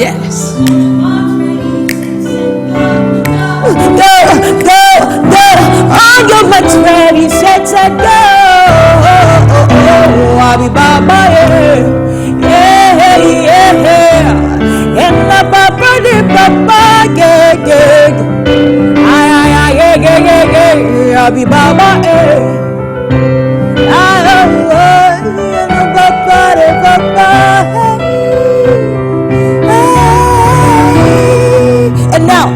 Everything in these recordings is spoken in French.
Yes. Go, on your marks, ready, set, go. I'll be Baba, yeah. And the Papa, yeah. I'll be Baba, And now,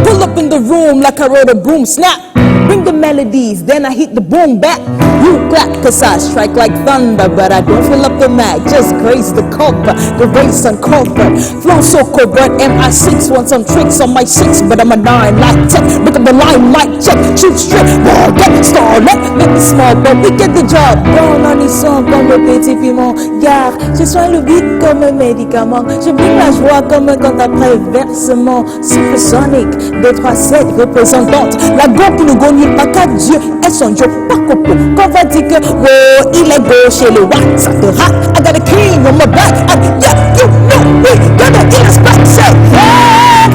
pull up in the room like I rode a broom. Snap, bring the melodies, then I hit the boom back. You clap, cause I strike like thunder, but I don't fill up the mag, just grace the cover, the race uncovered. Flow so covert, MI6 want some tricks on my 6, but I'm a 9 like tech. Look at the line, mic check, shoot straight, ball get, starlet, make me small, but we get the job. Dans l'unisson comme le petit piment, gare, je sois le beat comme un médicament. Je bring la joie comme un compte après versement. Supersonic, 237 représentante, la go pour le gagner, pas qu'à Dieu, et son Dieu, pas copo. Qu'on va dire que, oh, il est gauche et le watt, ça te rate. I got a king on my back, and yeah, you know we gonna inspect, say,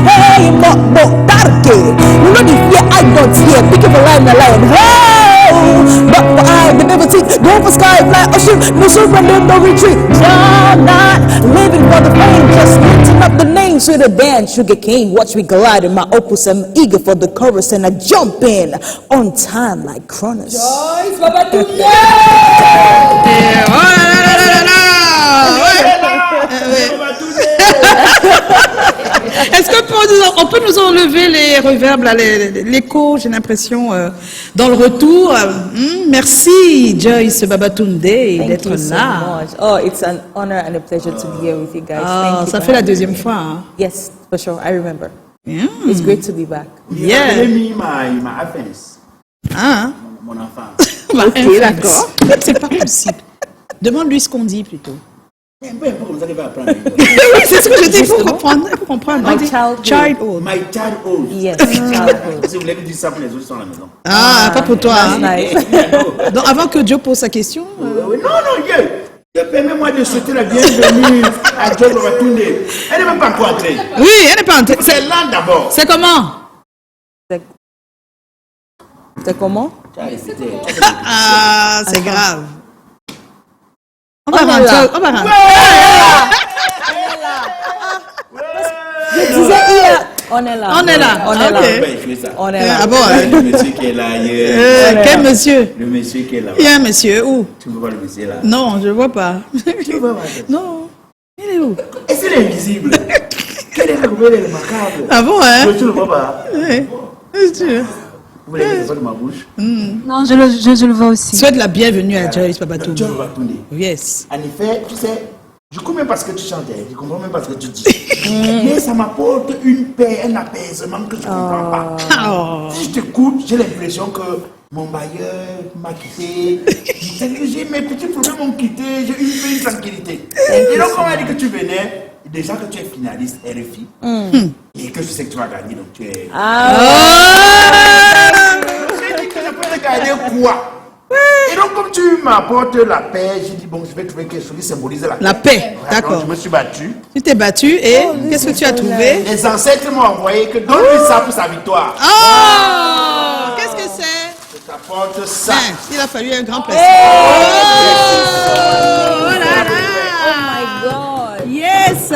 hey, mo, tarke. We know the fear I don't hear, pick up a line, hey, but for I, the never see, go for sky, fly, oh shoot, no surrender, no retreat. I'm not living for the fame, just lifting up the names with a band, sugar cane. Watch me glide in my opus, I'm eager for the chorus, and I jump in on time like Cronus. Joyce Babatunde! Est-ce qu'on peut nous enlever les reverbs, là, l'écho, j'ai l'impression, dans le retour. Merci, Joyce Babatunde, d'être là. So oh, it's an honor and a pleasure to be here with you guys. Thank you. Ça fait la deuxième fois. Hein? Yes, for sure. I remember. Yeah. It's great to be back. Yeah. Ma offense. Ah. Mon enfant. Ok, d'accord. C'est pas possible. Demande-lui ce qu'on dit plutôt. C'est un peu comme ça qu'il va apprendre. Oui, c'est ce que je dis, il faut comprendre. My childhood. My childhood. Yes, childhood. Si vous voulez me dire ça pour les autres, ils sont à la maison. Ah, pas pour toi. That's Hein. nice. Donc, avant que Joe pose sa question. Non, permets-moi de souhaiter la bienvenue à Joyce Babatunde. Elle n'est même pas encore entrée. Oui, elle n'est pas entrée. C'est là d'abord. C'est comment? C'est comment? Ah, c'est grave. On va On est rentrer. là. On va rentrer. Je disais hier. On est là. On est là. On est là. Ok. On est là. Ah bon? Le monsieur qui est là. Quel monsieur? Le monsieur qui est là. Il y a un monsieur où? Tu ne vois pas le monsieur là? Non, je ne vois pas. Tu vois pas? Non. Il est où? Et c'est invisible. Quel est le macabre? Ah bon, hein? Tu ne le vois pas? Oui. Vous voulez que ce soit de ma bouche? Non, je le vois aussi. Souhaite la bienvenue à Joyce Babatunde. Joyce Babatunde. Yes. En effet, tu sais, je comprends même pas ce que tu chantes, je comprends même pas ce que tu dis. Mais ça m'apporte une paix, un apaisement que je ne comprends pas. Oh. Si je t'écoute, j'ai l'impression que mon bailleur m'a quitté. J'ai mes petits problèmes m'ont quitté, j'ai une tranquillité. Et donc, on m'a dit que tu venais, déjà que tu es finaliste RFI, et que je sais que tu vas gagner, donc tu es. J'ai dit que je peux regarder quoi? Et donc, comme tu m'apportes la paix, j'ai dit, bon, je vais trouver quelque chose qui symbolise la paix. La paix, Donc, d'accord. je me suis battu. Tu t'es battu et qu'est-ce que tu as trouvé? Les ancêtres m'ont envoyé que donne-lui ça pour sa victoire. Oh! Qu'est-ce que c'est? Je t'apporte ça. Hein, il a fallu un grand placement. Oh là là! God. Yes! Oh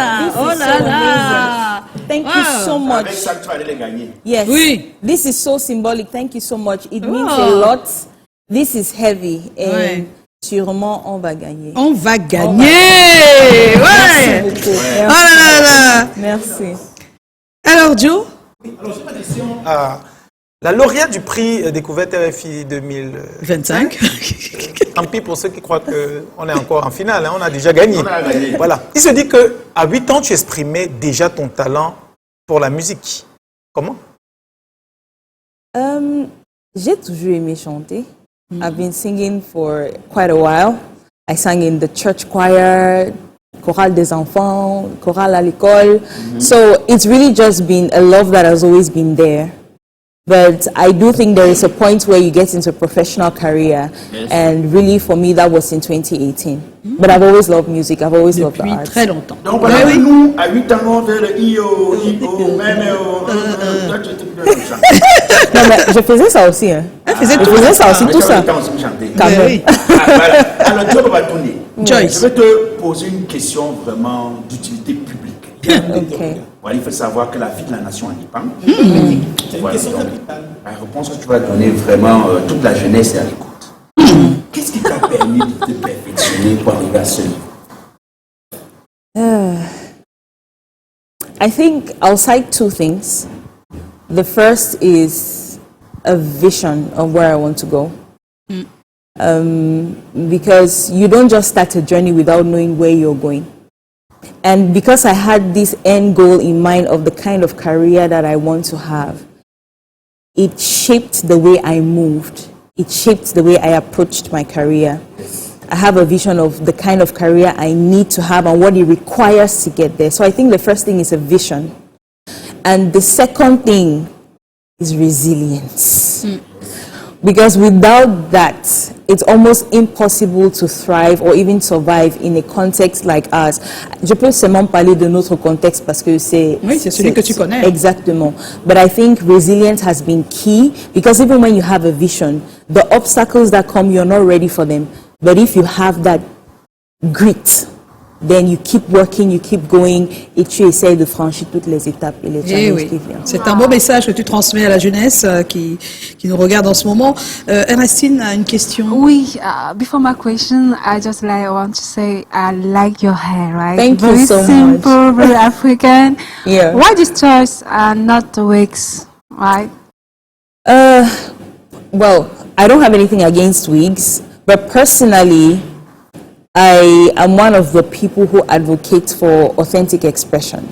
là so là! Thank Wow. you so much. Avec ça, tu vas aller les gagner. Yes. Oui. This is so symbolic. Thank you so much. It means Oh. a lot. This is heavy. And Ouais. sûrement, on va gagner. On va gagner! Merci Ouais! beaucoup. Oh là là! Merci. Alors, Joe? Alors, j'ai ma question. La lauréate du prix Découverte RFI 2025. 25. Tant pis pour ceux qui croient qu'on est encore en finale, hein, on a déjà gagné. On a gagné. Voilà. Il se dit qu'à 8 ans, tu exprimais déjà ton talent pour la musique. Comment? J'ai toujours aimé chanter. I've been singing for quite a while. I sang in the church choir, chorale des enfants, chorale à l'école. So it's really just been a love that has always been there. But I do think there is a point where you get into a professional career, and really for me that was in 2018. But I've always loved music, I've always loved the Depuis arts. très longtemps. Donc voilà, nous, à 8 ans, on fait le IO, même toi, tu étais plus de chanter. Non mais je faisais ça aussi, hein. Elle faisait Je tout faisais ça aussi, tout ça. Quand Mais même. oui. Voilà. Alors, Joe Babatouné, Joyce. je vais te poser une question vraiment d'utilité publique. Ok. Voilà, il faut savoir que la vie de la nation en dépend. Voilà, donc, la réponse que tu vas donner, vraiment, toute la jeunesse est à l'écoute. Qu'est-ce qui t'a permis de te perfectionner pour arriver à ce niveau? I think I'll cite two things. The first is a vision of where I want to go. Because you don't just start a journey without knowing where you're going. And because I had this end goal in mind of the kind of career that I want to have, it shaped the way I moved. It shaped the way I approached my career. I have a vision of the kind of career I need to have and what it requires to get there. So I think the first thing is a vision. And the second thing is resilience. Because without that, it's almost impossible to thrive or even survive in a context like ours. Je peux seulement parler de notre contexte parce que c'est... Oui, c'est celui que tu connais. Exactement. But I think resilience has been key because even when you have a vision, the obstacles that come, you're not ready for them. But if you have that grit, then you keep working, you keep going, et tu essaies de franchir toutes les étapes et les Eh challenges oui. qui viennent. C'est un beau message que tu transmets à la jeunesse qui nous regarde en ce moment. Ernestine a une question. Oui, before my question, I just want to say I like your hair, right? Thank you very so simple, very African. Yeah. Why this choice and not the wigs, right? Well, I don't have anything against wigs, but personally, I am one of the people who advocates for authentic expression.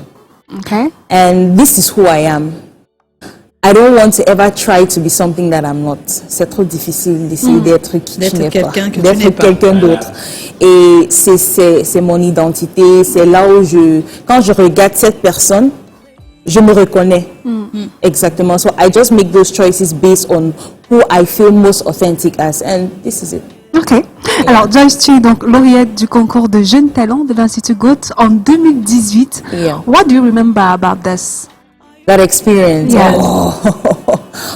Okay. And this is who I am. I don't want to ever try to be something that I'm not. C'est trop difficile d'essayer d'être qui D'être tu n'es pas. quelqu'un que tu D'être n'es pas. quelqu'un d'autre. Et c'est mon identité. C'est là où quand je regarde cette personne, je me reconnais. Exactement. So I just make those choices based on who I feel most authentic as. And this is it. Ok. Alors, Joyce, tu es donc lauréate du concours de jeunes talents de l'Institut Goethe en 2018. Yeah. What do you remember about this? That experience. Yeah. Oh.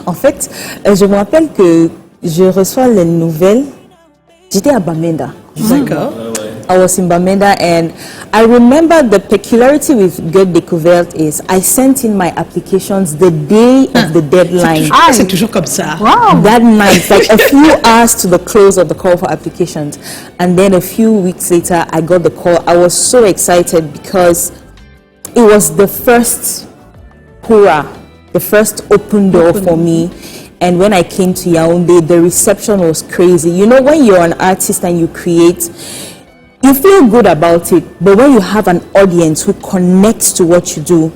En fait, je me rappelle que je reçois les nouvelles. J'étais à Bamenda. D'accord. I was in Bamenda, and I remember the peculiarity with Goethe Découverte is I sent in my applications the day of the deadline. C'est toujours comme ça. Wow. That night, like a few hours to the close of the call for applications. And then a few weeks later, I got the call. I was so excited because it was the first hurrah, the first open door for me. And when I came to Yaoundé, the reception was crazy. You know, when you're an artist and you create, you feel good about it, but when you have an audience who connects to what you do,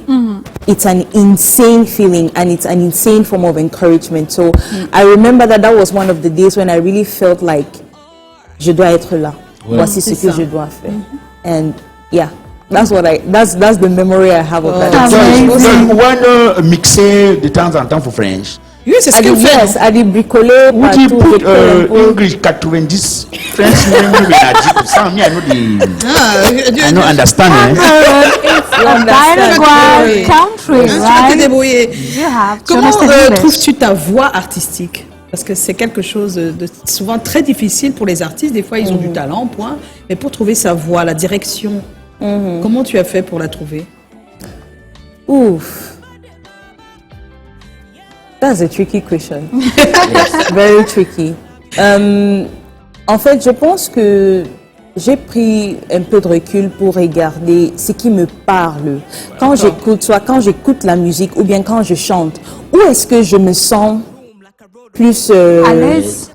it's an insane feeling and it's an insane form of encouragement. So I remember that was one of the days when I really felt like, je dois être là. Voici ce que je dois faire. And yeah, that's the memory I have of that. Amazing. When mixer de temps en temps pour French, Oui, c'est ce I qu'elle did, fait. yes, I did bricoler would you partout, put bricoler un peu. English 90 French name in I know the I know understand. It's a bilingual Oui. country, Tu vas te right? débrouiller. You have to Comment understand English. trouves-tu ta voix artistique? Parce que c'est quelque chose de souvent très difficile pour les artistes. Des fois, ils ont du talent, point. Mais pour trouver sa voix, la direction, comment tu as fait pour la trouver? Oof. That's a tricky question. Very tricky. En fait, je pense que j'ai pris un peu de recul pour regarder ce qui me parle. Quand j'écoute, soit quand j'écoute la musique ou bien quand je chante, où est-ce que je me sens plus À l'aise.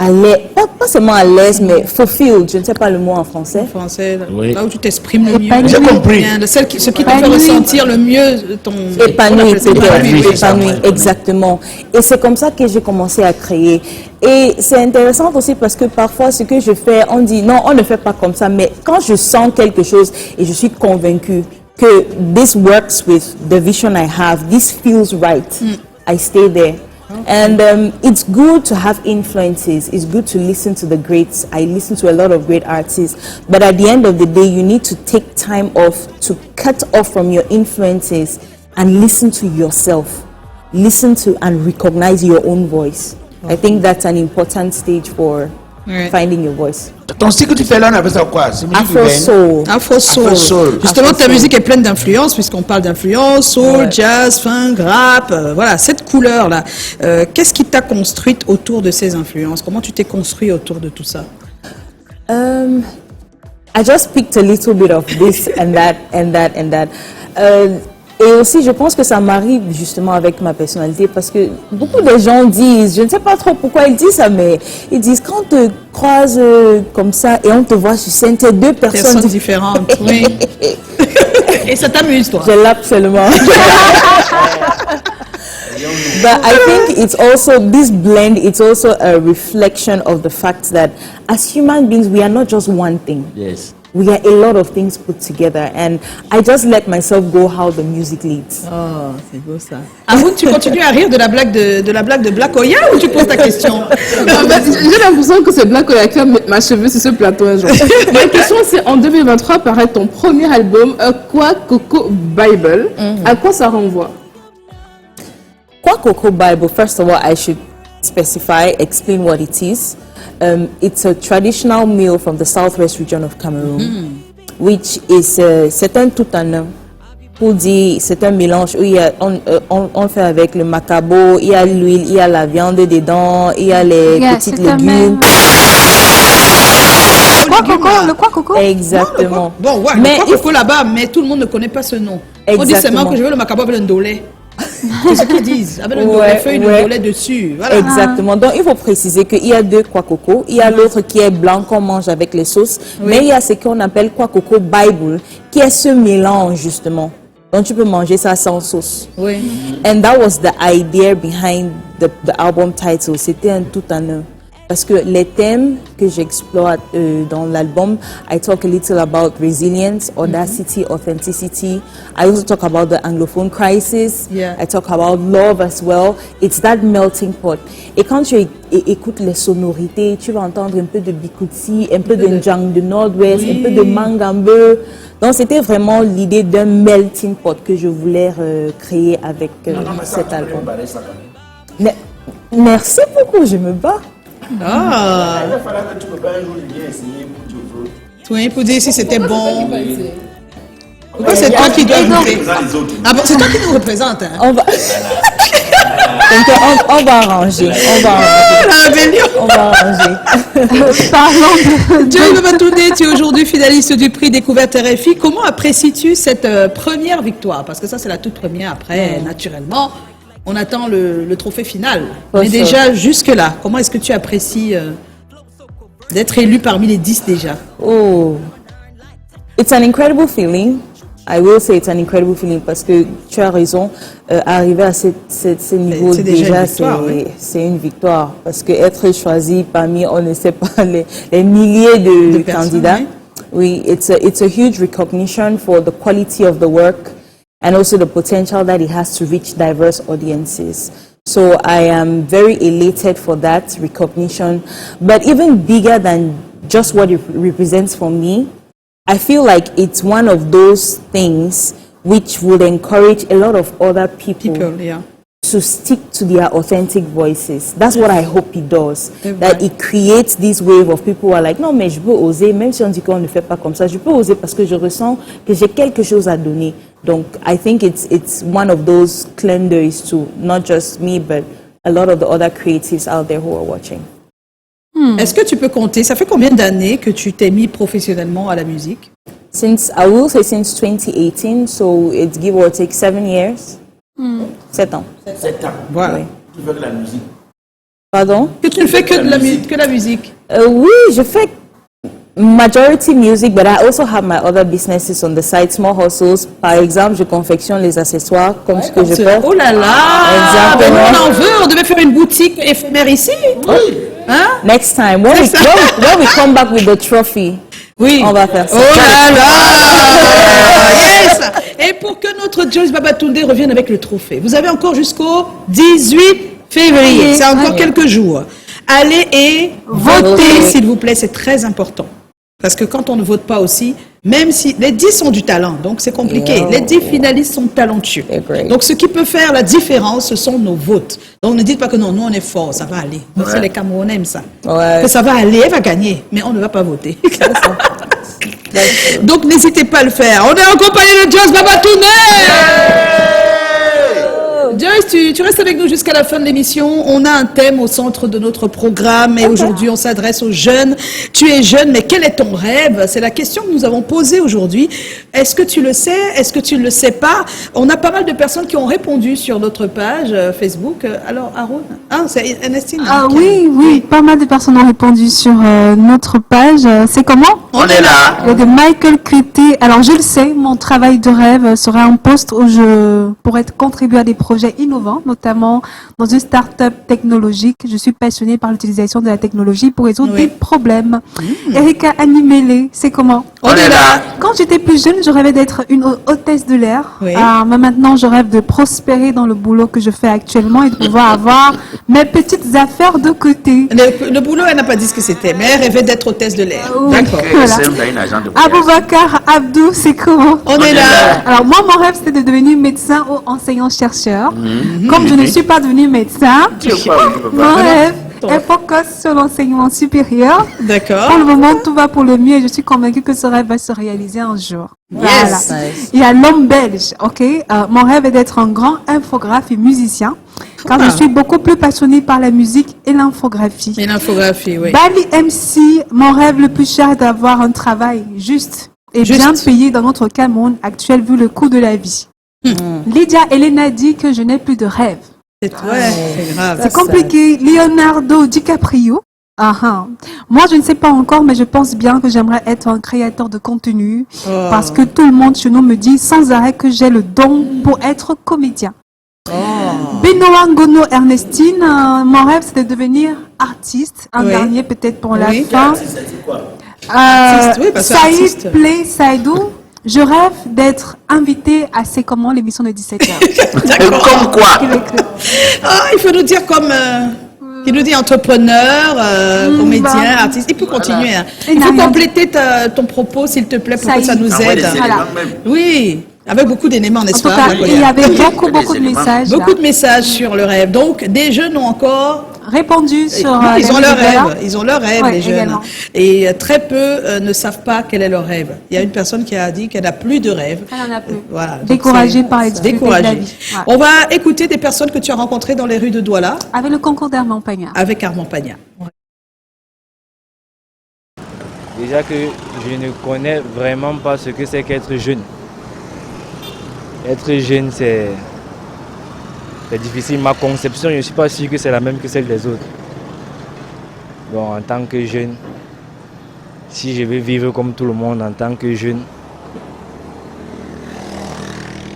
pas seulement à l'aise, mais fulfilled, je ne sais pas le mot en français. Français, Oui. là où tu t'exprimes le mieux. Épanoui. J'ai compris. Bien, ce qui te fait Épanoui. ressentir le mieux ton... Épanoui, on appelle ça peut-être. épanoui, oui. Épanoui, exactement. Et c'est comme ça que j'ai commencé à créer. Et c'est intéressant aussi parce que parfois, ce que je fais, on dit non, on ne fait pas comme ça. Mais quand je sens quelque chose et je suis convaincue que this works with the vision I have, this feels right, I stay there. And it's good to have influences. It's good to listen to the greats. I listen to a lot of great artists. But at the end of the day, you need to take time off to cut off from your influences and listen to yourself. Listen to and recognize your own voice. I think that's an important stage for finding your voice. Ton style que tu fais là, on appelle ça quoi? C'est musique Afro urbaine. soul. Afro soul. Afro soul. Justement, Afro ta soul. musique est pleine d'influences, puisqu'on parle d'influences, soul, jazz, funk, rap, voilà, cette couleur-là. Qu'est-ce qui t'a construite autour de ces influences? Comment tu t'es construit autour de tout ça? I just picked a little bit of this and that and that and that. Et aussi, je pense que ça m'arrive justement avec ma personnalité parce que beaucoup de gens disent, je ne sais pas trop pourquoi ils disent ça, mais ils disent quand on te croise comme ça et on te voit sur scène, t'es deux personnes différentes. Oui. Et ça t'amuse, toi? Je l'aime absolument. But I think it's also, this blend, it's also a reflection of the fact that as human beings, we are not just one thing. Yes. We are a lot of things put together, and I just let myself go how the music leads. Oh, c'est beau ça. Avoue, tu continues à rire de la blague de Black Oya ou tu poses ta question? En fait, j'ai l'impression que c'est Black Oya qui a ma cheveux sur ce plateau un jour. Ma question c'est, en 2023 paraît ton premier album, Kwa Coco Bible. À quoi ça renvoie? Kwa Coco Bible, first of all, I should specify, explain what it is. It's a traditional meal from the southwest region of Cameroon, which is c'est un tout en un. Pour dire, c'est un mélange où on fait avec le macabo, il y a l'huile, il y a la viande dedans, il y a les petites c'est un légumes. Le quoi coco? Exactement. Bon, ouais, Mais le quoi coco là-bas, mais tout le monde ne connaît pas ce nom. On dit seulement Exactement. que je veux le macabo avec le ndolé. C'est ce qu'ils disent, avec le Ouais, feuille de ouais. ndolé dessus. Voilà. Exactement. Donc, il faut préciser qu'il y a deux Kwa Coco. Il y a l'autre qui est blanc qu'on mange avec les sauces. Mais il y a ce qu'on appelle Kwa Coco Bible, qui est ce mélange, justement. Donc, tu peux manger ça sans sauce. Oui. And that was the idea behind the album title. C'était un tout en un. Parce que les thèmes que j'explore dans l'album, I talk a little about resilience, audacity, authenticity. I also talk about the Anglophone crisis. Yeah. I talk about love as well. It's that melting pot. Et quand tu écoutes les sonorités, tu vas entendre un peu de Bikuti, un peu de Njang de Nord-Ouest, un peu de Mangambe. Donc c'était vraiment l'idée d'un melting pot que je voulais créer avec cet album. Merci beaucoup, je me bats. Ah, Il va falloir que tu peux pas un jour bien essayer pour Dieu. oui, pour dire si c'était bon. Pourquoi c'est toi qui dois goûter? Les autres. Ah bon, c'est toi qui nous représente. Hein? On va... on va arranger. La rébellion. On va arranger. Parlons de... Joy Babatunde, tu es aujourd'hui finaliste du prix Découverte RFI. Comment apprécies-tu cette première victoire? Parce que ça, c'est la toute première. Après, naturellement, on attend le trophée final. For Mais sure. déjà, jusque-là, comment est-ce que tu apprécies d'être élu parmi les 10 déjà? Oh, it's an incredible feeling. I will say it's an incredible feeling parce que tu as raison. Arriver à ce niveau c'est déjà une déjà, victoire, oui. c'est une victoire. Parce que être choisi parmi, on ne sait pas, les milliers de personnes, candidats. Oui, it's a huge recognition for the quality of the work and also the potential that it has to reach diverse audiences. So I am very elated for that recognition. But even bigger than just what it represents for me, I feel like it's one of those things which would encourage a lot of other people Yeah. to stick to their authentic voices. That's what I hope it does. C'est That vrai. it creates this wave of people who are like, non, mais je peux oser, même si on dit qu'on ne fait pas comme ça, je peux oser parce que je ressens que j'ai quelque chose à donner. Donc, I think it's one of those calendars to not just me, but a lot of the other creatives out there who are watching. Est-ce que tu peux compter, ça fait combien d'années que tu t'es mis professionnellement à la musique? Since, I will say since 2018, so it's give or take 7 years. 7 ans. 7 ans. Voilà. Oui. Tu fais de la musique. Pardon? Que tu ne fais que de la musique, que la musique. Oui, je fais majority music, but I also have my other businesses on the side, small hustles. Par exemple, je confectionne les accessoires comme ce que je fais. Oh là là! Exactement. Ben, on en veut, on devait faire une boutique éphémère ici. Oui. Hein? Next time, when we come back with the trophy, Oui. on va faire ça. Oh là là! Yes! Et pour que notre Joyce Babatunde revienne avec le trophée, vous avez encore jusqu'au 18 Février, c'est encore Ouais. quelques jours. Allez et votez, Votez. s'il vous plaît, c'est très important. Parce que quand on ne vote pas aussi, même si les 10 sont du talent, donc c'est compliqué. Yeah. Les 10 finalistes sont talentueux. They're great. Donc ce qui peut faire la différence, ce sont nos votes. Donc ne dites pas que non, nous on est fort, ça va aller. Nous, c'est les Camerounais aiment ça. Ouais. Que ça va aller, elle va gagner, mais on ne va pas voter. Donc n'hésitez pas à le faire. On est en compagnie de Joyce Babatouné. Joyce, tu restes avec nous jusqu'à la fin de l'émission. On a un thème au centre de notre programme et aujourd'hui on s'adresse aux jeunes. Tu es jeune, mais quel est ton rêve? C'est la question que nous avons posée aujourd'hui. Est-ce que tu le sais? Est-ce que tu ne le sais pas? On a pas mal de personnes qui ont répondu sur notre page Facebook. Alors, Aaron? Ah, c'est Ernestine. Ah hein, qui a- oui, pas mal de personnes ont répondu sur notre page. C'est comment? On est là. Il y a de Michael Crété. Alors, je le sais, mon travail de rêve sera un poste où je pourrais contribuer à des projets innovants, notamment dans une start-up technologique. Je suis passionnée par l'utilisation de la technologie pour résoudre Oui. des problèmes. Erika Animele, c'est comment? On est là. Quand j'étais plus jeune, je rêvais d'être une hôtesse de l'air. Oui. Mais maintenant, je rêve de prospérer dans le boulot que je fais actuellement et de pouvoir avoir mes petites affaires de côté. Le boulot, elle n'a pas dit ce que c'était, mais elle rêvait d'être hôtesse de l'air. Oui. D'accord. Voilà. C'est une agent de voyage. Aboubakar Abdou, c'est comment? On est là. Alors moi, mon rêve, c'était de devenir médecin ou enseignant-chercheur. Comme je ne suis pas devenue médecin, Tu veux pas, tu peux mon pas. rêve est focus sur l'enseignement supérieur. Pour D'accord. le moment, tout va pour le mieux et je suis convaincue que ce rêve va se réaliser un jour. Yes. Nice. Il y a l'homme belge, ok? Mon rêve est d'être un grand infographe et musicien, car je suis beaucoup plus passionnée par la musique et l'infographie. Et l'infographie, oui. Bali MC, mon rêve le plus cher est d'avoir un travail juste et Juste. bien payé dans notre Cameroun actuel vu le coût de la vie. Lydia Elena dit que je n'ai plus de rêve. C'est c'est grave. C'est compliqué. Leonardo DiCaprio. Moi, je ne sais pas encore, mais je pense bien que j'aimerais être un créateur de contenu parce que tout le monde chez nous me dit sans arrêt que j'ai le don pour être comédien. Benoît Ngono Ernestine, mon rêve c'est de devenir artiste. Un Oui. dernier peut-être pour la Oui. fin. Artiste, oui, parce que artiste. Saïd Play Saïdou, je rêve d'être invité à C'est comment l'émission de 17h. Comme quoi? Ah, il faut nous dire comme... il nous dit entrepreneur, comédien, bah, artiste. Il peut continuer. Hein. Il Il n'a faut rien compléter ton propos, s'il te plaît, pour Ça que ça y est. nous Envoie aide. des éléments Voilà. même. Oui, avec beaucoup d'éléments, En n'est-ce tout pas? cas, Blagoya? il y avait beaucoup Des de éléments. messages. Beaucoup là. de messages sur le rêve. Donc, des jeunes ont encore... Répondu sur Oui, ils les ont leur médias. rêve, ils ont leur rêve, Ouais, les jeunes. également. Et très peu ne savent pas quel est leur rêve. Il y a une personne qui a dit qu'elle n'a plus de rêve. Elle en a plus. Voilà. Donc, Découragée c'est- par les difficultés de la découragée. vie. Ouais. On va écouter des personnes que tu as rencontrées dans les rues de Douala Avec le concours d'Armand Pagnard. avec Armand Pagna. Déjà que je ne connais vraiment pas ce que c'est qu'être jeune. Être jeune, c'est difficile. Ma conception, je ne suis pas sûr que c'est la même que celle des autres. Bon, en tant que jeune, si je veux vivre comme tout le monde en tant que jeune,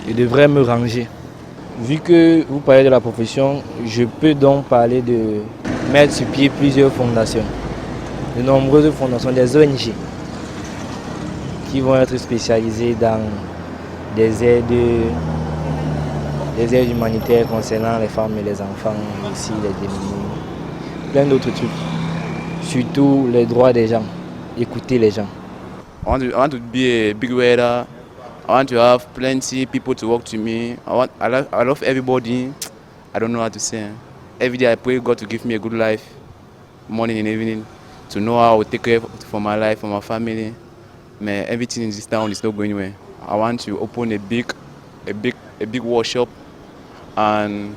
je devrais me ranger. Vu que vous parlez de la profession, je peux donc parler de mettre sur pied plusieurs fondations. De nombreuses fondations, des ONG, qui vont être spécialisées dans des aides humanitaires concernant les femmes et les enfants, mais aussi les démunis, plein d'autres trucs. Surtout les droits des gens, écouter les gens. I want to be a big weather. I want to have plenty people to work to me. I love everybody. I don't know how to say. Every day I pray God to give me a good life, morning and evening, to know how to take care for my life, for my family. Man, everything in this town is not going well. I want to open a big workshop, and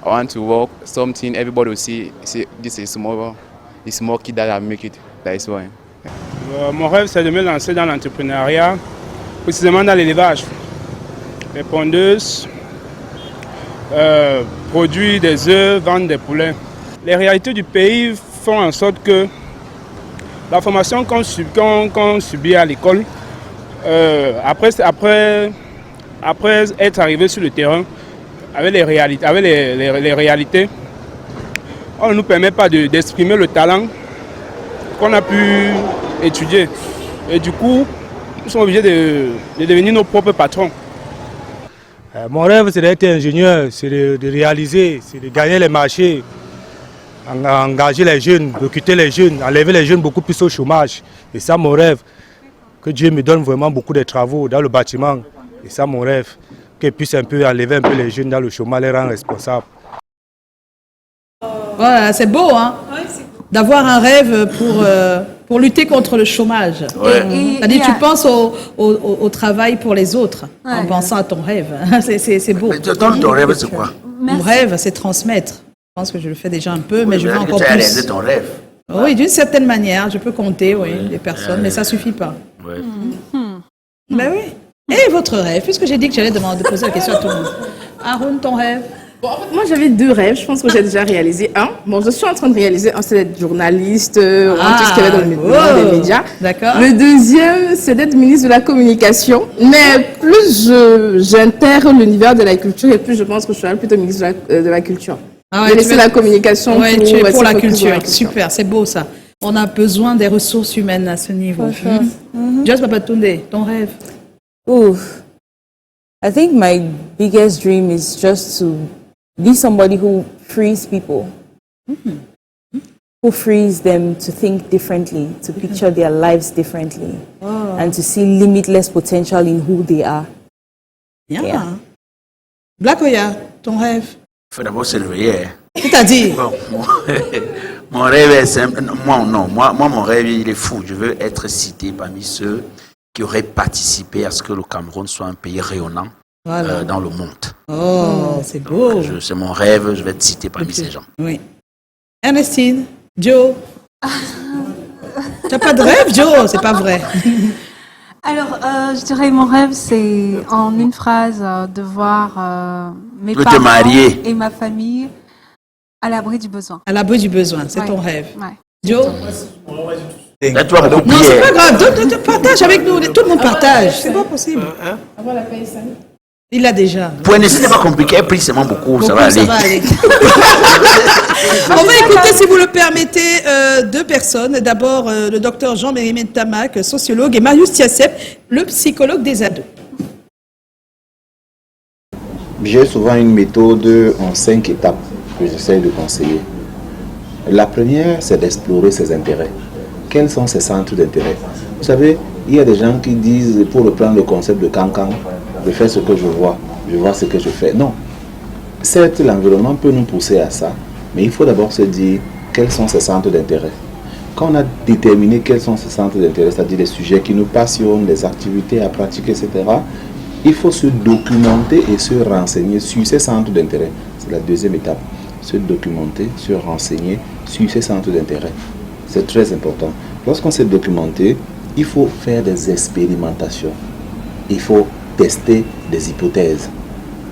I want to work something everybody will see this is small kid that I make it. That is why. Mon rêve, c'est de me lancer dans l'entrepreneuriat, précisément dans l'élevage. Les pondeuses, produire des œufs, vendre des poulets. Les réalités du pays font en sorte que la formation qu'on subit à l'école, après être arrivé sur le terrain, avec les réalités, on ne nous permet pas d'exprimer le talent qu'on a pu étudier. Et du coup, nous sommes obligés de devenir nos propres patrons. Mon rêve, c'est d'être ingénieur, c'est de réaliser, c'est de gagner les marchés, engager les jeunes, recruter les jeunes, enlever les jeunes beaucoup plus au chômage. Et ça, mon rêve. Que Dieu me donne vraiment beaucoup de travaux dans le bâtiment. Et ça, mon rêve. Qu'il puisse un peu enlever un peu les jeunes dans le chômage, les rendre responsables. Voilà, c'est beau, hein, d'avoir un rêve pour lutter contre le chômage. C'est-à-dire, tu penses au travail pour les autres en pensant à ton rêve. C'est beau. Mais ton rêve, c'est quoi? Mon rêve, c'est transmettre. Je pense que je le fais déjà un peu, mais je veux encore Tu as plus. réalisé ton rêve. Oui, d'une certaine manière, je peux compter, les personnes, mais ça ne suffit pas. Ouais. Ben oui. Et votre rêve, puisque j'ai dit que j'allais demander de poser la question à tout le monde. Haroun, ton rêve? Bon, en fait, moi, j'avais 2 rêves. Je pense que j'ai déjà réalisé un. Bon, je suis en train de réaliser un, c'est d'être journaliste, tout ce qu'il y avait dans le monde des médias. D'accord. Le deuxième, c'est d'être ministre de la Communication. Mais plus j'intègre l'univers de la culture, et plus je pense que je serai plutôt ministre de la Culture. Ah J'ai laissé la communication ouais, tu es pour la être focus sur culture. Super, c'est beau ça. On a besoin des ressources humaines à ce niveau. Just Babatunde, ton rêve? Oof. I think my biggest dream is just to be somebody who frees people. Who frees them to think differently, to picture their lives differently, and to see limitless potential in who they are. Yeah. Black Oya, ton rêve? Il faut d'abord se réveiller. C'est-à-dire? Bon, mon rêve est simple. Moi, mon rêve, il est fou. Je veux être cité parmi ceux qui auraient participé à ce que le Cameroun soit un pays rayonnant dans le monde. Oh, c'est beau. C'est mon rêve, je vais être cité parmi ces gens. Oui. Ernestine, Joe. Tu n'as pas de rêve, Joe? C'est pas vrai. Alors, je dirais mon rêve, c'est en une phrase de voir mes Tu veux te parents marier. et ma famille à l'abri du besoin. À l'abri du besoin, c'est Ouais. ton rêve. Ouais. Joe? Là, tu vas beaucoup Non, c'est prier. pas grave. Partage avec nous. Tout le monde partage. C'est pas possible. Il l'a déjà. Pour un essai, c'est pas compliqué. Prie seulement beaucoup, ça va aller. On va écouter, si vous le permettez, 2 personnes. D'abord, le docteur Jean-Mérimé Tamac, sociologue, et Marius Tiassep, le psychologue des ados. J'ai souvent une méthode en 5 étapes que j'essaie de conseiller. La première, c'est d'explorer ses intérêts. Quels sont ses centres d'intérêt? Vous savez, il y a des gens qui disent, pour reprendre le concept de Cancan, je fais ce que je vois ce que je fais. Non. Certes, l'environnement peut nous pousser à ça, mais il faut d'abord se dire quels sont ses centres d'intérêt. Quand on a déterminé quels sont ces centres d'intérêt, c'est-à-dire les sujets qui nous passionnent, les activités à pratiquer, etc., il faut se documenter et se renseigner sur ces centres d'intérêt. C'est la deuxième étape. Se documenter, se renseigner sur ces centres d'intérêt. C'est très important. Lorsqu'on s'est documenté, il faut faire des expérimentations. Il faut tester des hypothèses.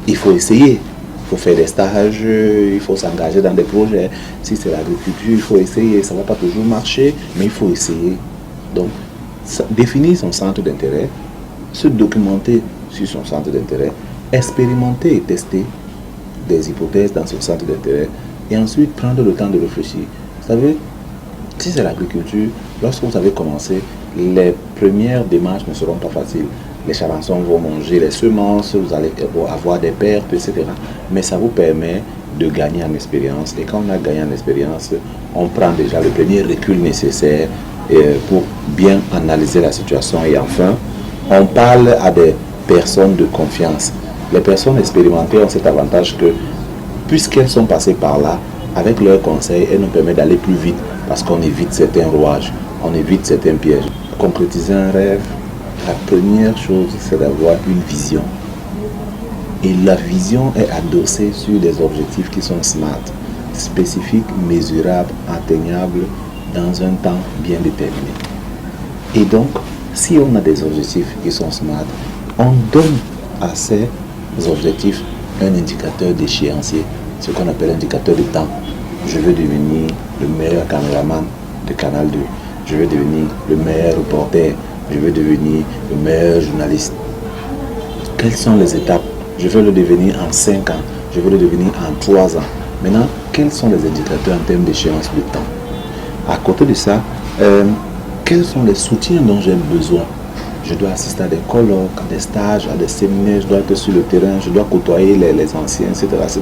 Il faut essayer. Il faut faire des stages, il faut s'engager dans des projets. Si c'est l'agriculture, il faut essayer. Ça ne va pas toujours marcher, mais il faut essayer. Donc, définir son centre d'intérêt, se documenter sur son centre d'intérêt, expérimenter et tester des hypothèses dans son centre d'intérêt, et ensuite prendre le temps de réfléchir. Vous savez, si c'est l'agriculture, lorsque vous avez commencé, les premières démarches ne seront pas faciles. Les charançons vont manger les semences, vous allez avoir des pertes, etc. Mais ça vous permet de gagner en expérience. Et quand on a gagné en expérience, on prend déjà le premier recul nécessaire pour bien analyser la situation. Et enfin, on parle à des personnes de confiance. Les personnes expérimentées ont cet avantage que, puisqu'elles sont passées par là, avec leurs conseils, elles nous permettent d'aller plus vite parce qu'on évite certains rouages, on évite certains pièges. Concrétiser un rêve, la première chose, c'est d'avoir une vision. Et la vision est adossée sur des objectifs qui sont smart, spécifiques, mesurables, atteignables dans un temps bien déterminé. Et donc, si on a des objectifs qui sont smart, on donne à ces objectifs un indicateur d'échéancier, ce qu'on appelle indicateur de temps. Je veux devenir le meilleur caméraman de Canal 2. Je veux devenir le meilleur reporter. Je veux devenir le meilleur journaliste. Quelles sont les étapes? Je veux le devenir en 5 ans. Je veux le devenir en 3 ans. Maintenant, quels sont les indicateurs en termes d'échéance de temps? À côté de ça, quels sont les soutiens dont j'ai besoin je dois assister à des colloques, à des stages, à des séminaires, je dois être sur le terrain, je dois côtoyer les anciens, etc., etc.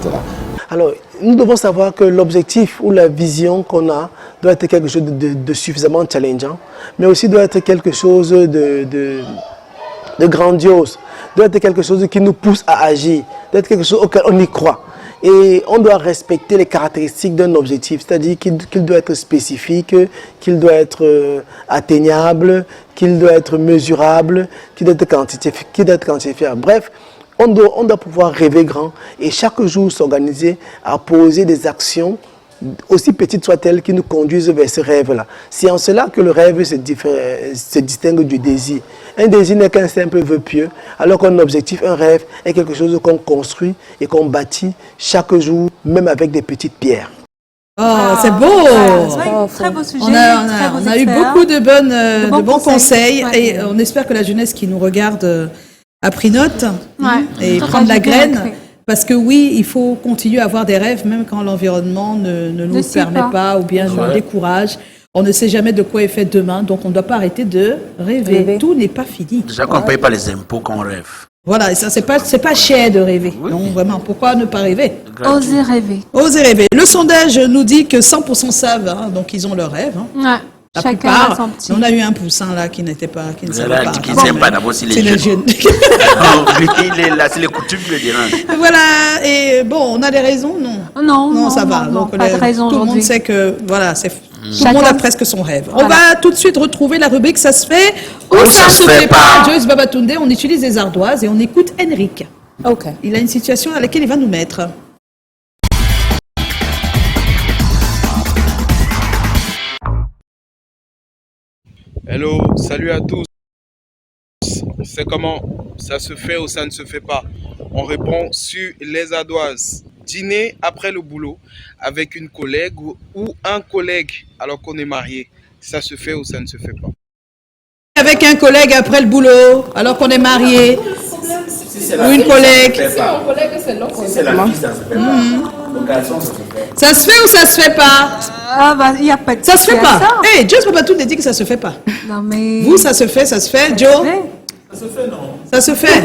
Alors, nous devons savoir que l'objectif ou la vision qu'on a doit être quelque chose de suffisamment challengeant, mais aussi doit être quelque chose de grandiose, doit être quelque chose qui nous pousse à agir, doit être quelque chose auquel on y croit. Et on doit respecter les caractéristiques d'un objectif, c'est-à-dire qu'il doit être spécifique, qu'il doit être atteignable, qu'il doit être mesurable, qu'il doit être quantifiable. Bref, on doit pouvoir rêver grand et chaque jour s'organiser à poser des actions, aussi petites soient-elles, qui nous conduisent vers ce rêve-là. C'est en cela que le rêve se distingue du désir. Un désir n'est qu'un simple vœu pieux, alors qu'un objectif, un rêve, est quelque chose qu'on construit et qu'on bâtit chaque jour, même avec des petites pierres. Oh, c'est beau! Très beau sujet. On a eu beaucoup de bons conseils et on espère que la jeunesse qui nous regarde a pris note et prendre la graine. Parce que oui, il faut continuer à avoir des rêves, même quand l'environnement ne nous le permet pas ou bien nous décourage. On ne sait jamais de quoi est fait demain, donc on ne doit pas arrêter de rêver. Tout n'est pas fini. Déjà qu'on ne paye pas les impôts qu'on rêve. Voilà, et ça, c'est pas cher de rêver. Oui. Donc vraiment, pourquoi ne pas rêver? Oser rêver. Oser rêver. Le sondage nous dit que 100% savent, donc ils ont leur rêve. Ouais. La Chacun plupart, a son petit. on a eu 1% là qui n'était pas, qui ne savait pas. Qui n'aiment pas d'abord si les jeunes. Il est là, c'est les coutumes qui le dérangent. Voilà, et bon, on a des raisons, non? Non, ça va. Non, donc pas de raison tout le monde aujourd'hui. sait que voilà, tout le monde a presque son rêve. Voilà. On va tout de suite retrouver la rubrique Ça se fait ou ça se fait pas. Joyce Babatunde, on utilise les ardoises et on écoute Henrik. Ok. Il a une situation à laquelle il va nous mettre. Hello, salut à tous. C'est comment? Ça se fait ou ça ne se fait pas? On répond sur les ardoises. Dîner après le boulot avec une collègue ou un collègue alors qu'on est marié. Ça se fait ou ça ne se fait pas? Avec un collègue après le boulot, alors qu'on est marié, ou une collègue. C'est la fille, ça se fait pas. Le garçon, ça se fait. Ça se fait ou ça se fait pas? Ah bah, il n'y a pas de Ça se fait pas. ça. Hey, Joyce Babatunde dit que ça se fait pas. Non mais... Vous, ça se fait, Joe? Ça se fait, non? Ça se fait.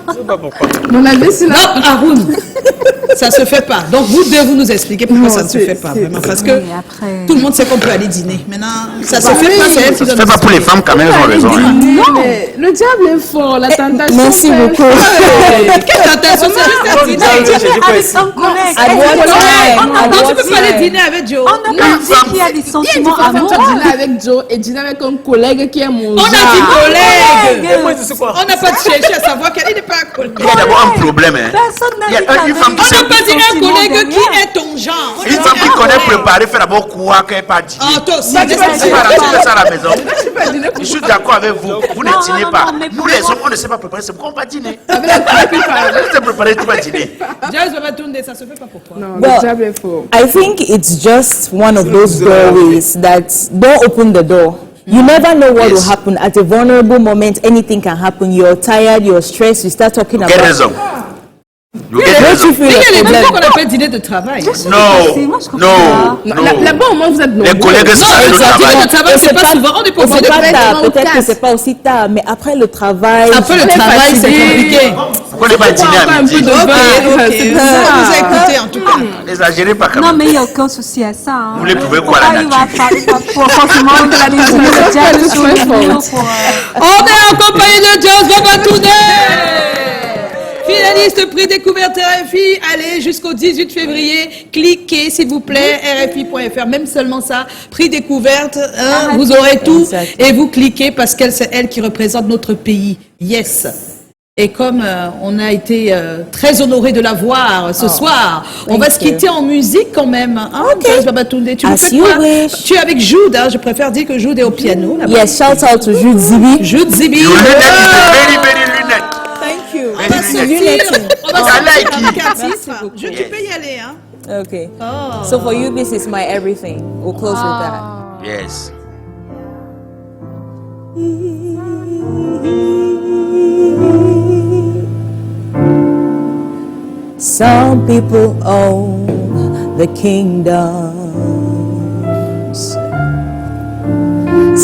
Je ne sais pas pourquoi. Mon avis, c'est Non, Haroun, ça se fait pas. Donc vous devez nous expliquer pourquoi ça ne se fait pas. Vraiment, parce que tout le monde sait qu'on peut aller dîner. Maintenant, ça se fait pas, c'est elle qui Ça doit se fait nous pas pour les femmes quand même, elles ont raison. Hein. Non, mais le diable est fort, la tentation. Merci fait- beaucoup. Quelle tentation, c'est juste un dîner. Avec un collègue. À what time? À Non, tu what peux pas aller time? dîner avec Joe. On n'a pas dit qu'il y a des sentiments Tu peux amoureux. dîner avec Joe et dîner avec un collègue qui est mon On a dit collègue. Et moi, je sais quoi? On n'a pas cherché à savoir qu'elle n'est pas un collègue. Il y a d'abord un problème. Hein. Personne n'a Il y a dit une femme qui On n'a pas dit un sentiments collègue qui derrière. est ton genre. On a Une dit femme qui un connaît collègue. préparer, fait d'abord quoi qu'elle pas dîner. Ah, toi aussi. Tu fais ça à la maison. Je suis d'accord avec vous. Vous ne Non, dînez non, pas. non, mais Nous les hommes, on ne sait pas préparer. C'est pourquoi on va dîner. Avec la collègue qui parle. Tu sais préparer, tu vas dîner. Joyce Babatunde, ça se fait pas pourquoi? Non, Well, le diable est fort. I think it's just one of those doorways that don't open the door. You never know what will happen. At a vulnerable moment, anything can happen. You're tired, you're stressed, you start talking Quelle about... raison? You get Don't raison. you feel Il y a a les problem? trucs qu'on appelle dîner de travail. Non, non, Non, non. là-bas, au moins, vous êtes nombreux. Les collègues, c'est ça le Dîner travail. de travail, c'est pas souvent. On est pas C'est obligé pas de tard, on peut-être que casse. c'est pas aussi tard, mais après le travail... Après le travail, c'est compliqué. Pourquoi ne pas dîner à midi? Ok, on vous a écouté en tout cas. N'exagérez pas quand Non, même. mais il n'y a aucun souci à ça. Hein. Vous les pouvez voir la Pourquoi nature. il va pour forcément aller dîner le diable sur le mur pour... On est en compagnie de Joyce Babatunde, finaliste prix découverte RFI. Allez, jusqu'au 18 février, cliquez s'il vous plaît, rfi.fr, même seulement ça, prix découverte, hein, vous aurez tout. Et vous cliquez parce qu'elle, c'est elle qui représente notre pays. Yes. Et comme on a été très honorés de la voir ce soir, on va se quitter en musique quand même. Hein, Joyce Babatunde, tu nous As fais you quoi? wish. Tu es avec Jude, hein, je préfère dire que Jude est au piano. là-bas. Yes, shout out to Jude Zibi. Jude Zibi. Your lunette is a very, very lunette. Thank you. On va sortir, on va I sortir like avec it. un titre. Jude, tu peux y aller, hein. Okay. Oh. So for you, this is my everything. We'll close with that. Yes. Some people own the kingdoms.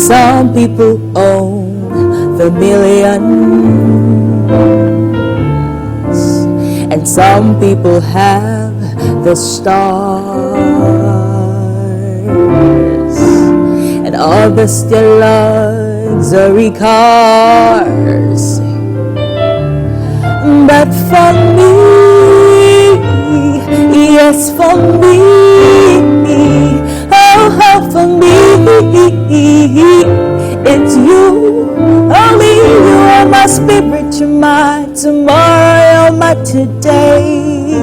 Some people own the millions, and some people have the stars, and others still luxury cars. But for me, yes, for me, oh, for me, it's you, only you are my spirit, you're my tomorrow, you're my today.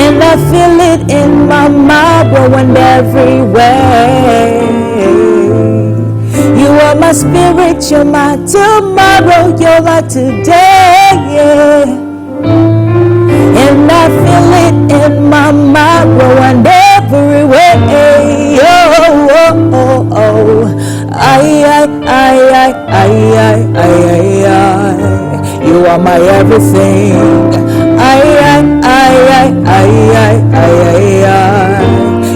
And I feel it in my marrow and every way. You are my spirit, you're my tomorrow, you're my today, yeah. And I feel it in my marrow and every way. Oh, oh, oh, oh. You are my everything.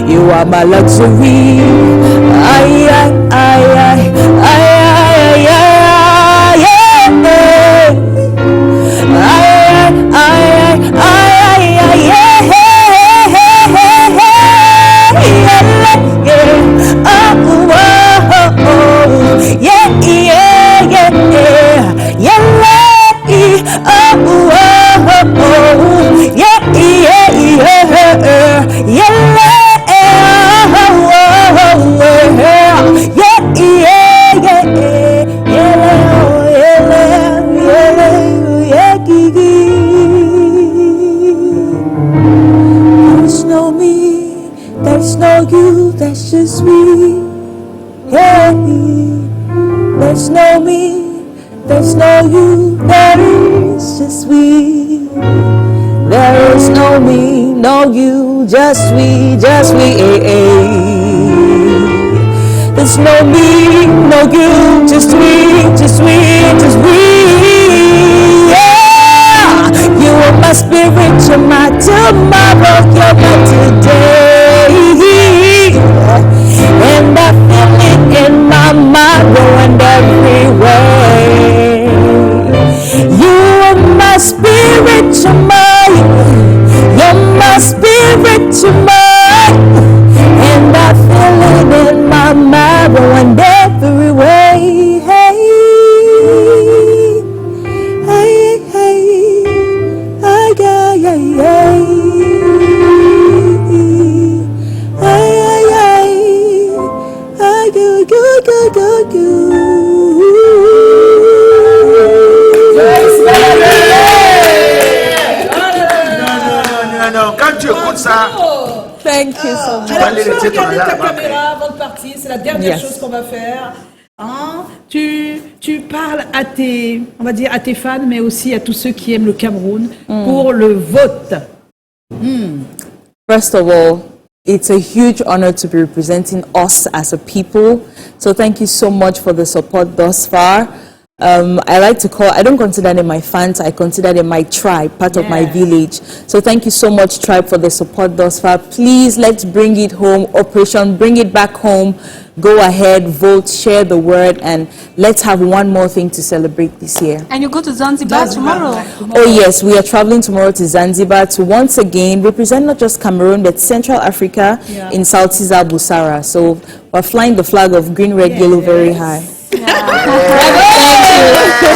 You are my luxury. There's no me, there's no you, that's just me. Yeah. There's no me, there's no you, there's just we. There is no me, no you, just we, just we. There's no me, no you, just we, just we, just we. Yeah, you are my spirit, you're my tomorrow, you're my today. And I feel it in my marrow and every way. You are my spirit, you're my spirit, you're mine. And I feel it in my marrow and every way. Hey, hey, hey, hey, hey, hey, hey. Non, quand tu écoutes ça, thank you so much. Tu vas aller laisser ton Regarder regard ta là-bas caméra avant de partir, c'est la dernière Yes. chose qu'on va faire. Hein? Tu parles à tes, on va dire à tes fans, mais aussi à tous ceux qui aiment le Cameroun pour le vote. First of all, it's a huge honor to be representing us as a people. So thank you so much for the support thus far. I like to call, I don't consider them my fans, I consider them my tribe, part of my village. So thank you so much, tribe, for the support thus far. Please, let's bring it home. Operation Bring It Back Home. Go ahead, vote, share the word, and let's have one more thing to celebrate this year. And you go to Zanzibar tomorrow. Oh yes, we are traveling tomorrow to Zanzibar to once again represent not just Cameroon but Central Africa in South Cesar Busara. So we're flying the flag of green, red, yellow very high.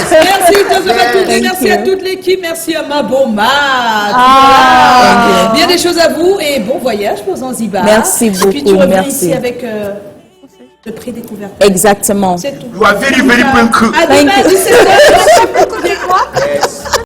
Merci Joseph Babatunde, merci à toute l'équipe, merci à Maboma. Bien des choses à vous et bon voyage pour Zanzibar. Merci beaucoup, Et puis tu reviens merci. ici avec le prix découverte. Exactement. C'est tout. you are very, very punk. À demain, 17h.